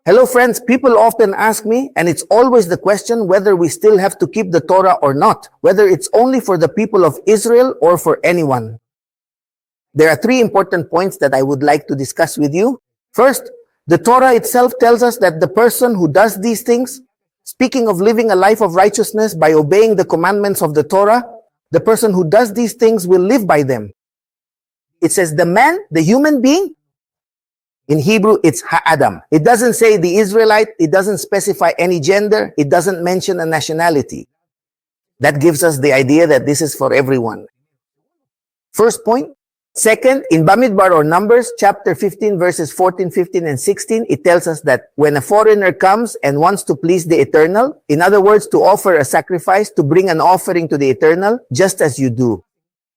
Hello friends, people often ask me, and it's always the question whether we still have to keep the Torah or not, whether it's only for the people of Israel or for anyone. There are three important points that I would like to discuss with you. First, the Torah itself tells us that the person who does these things, speaking of living a life of righteousness by obeying the commandments of the Torah, the person who does these things will live by them. It says the man, the human being. In Hebrew, it's ha'adam. It doesn't say the Israelite. It doesn't specify any gender. It doesn't mention a nationality. That gives us the idea that this is for everyone. First point. Second, in Bamidbar or Numbers, chapter 15, verses 14, 15, and 16, it tells us that when a foreigner comes and wants to please the Eternal, in other words, to offer a sacrifice, to bring an offering to the Eternal, just as you do,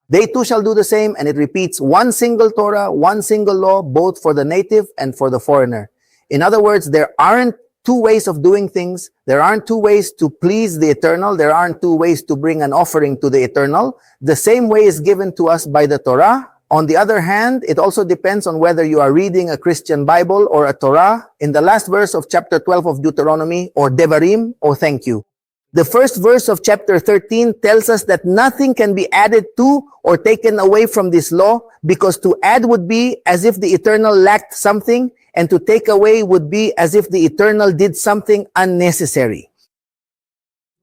they too shall do the same, and it repeats one single Torah, one single law, both for the native and for the foreigner. In other words, there aren't two ways of doing things. There aren't two ways to please the Eternal. There aren't two ways to bring an offering to the Eternal. The same way is given to us by the Torah. On the other hand, it also depends on whether you are reading a Christian Bible or a Torah. In the last verse of chapter 12 of Deuteronomy, or Devarim, or thank you. The first verse of chapter 13 tells us that nothing can be added to or taken away from this law, because to add would be as if the Eternal lacked something, and to take away would be as if the Eternal did something unnecessary.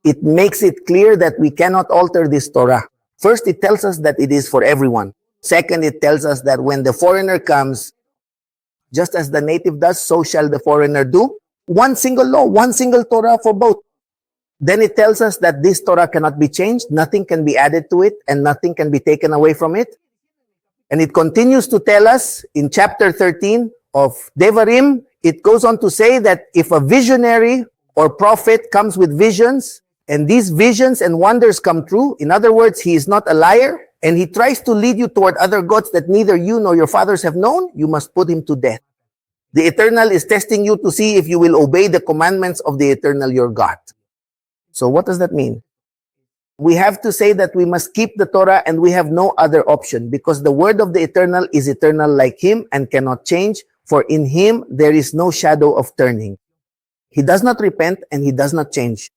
It makes it clear that we cannot alter this Torah. First, it tells us that it is for everyone. Second, it tells us that when the foreigner comes, just as the native does, so shall the foreigner do. One single law, one single Torah for both. Then it tells us that this Torah cannot be changed, nothing can be added to it, and nothing can be taken away from it. And it continues to tell us in chapter 13 of Devarim, it goes on to say that if a visionary or prophet comes with visions, and these visions and wonders come true, in other words, he is not a liar, and he tries to lead you toward other gods that neither you nor your fathers have known, you must put him to death. The Eternal is testing you to see if you will obey the commandments of the Eternal your God. So what does that mean? We have to say that we must keep the Torah and we have no other option, because the word of the Eternal is eternal like him and cannot change, for in him there is no shadow of turning. He does not repent and he does not change.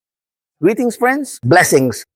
Greetings, friends. Blessings.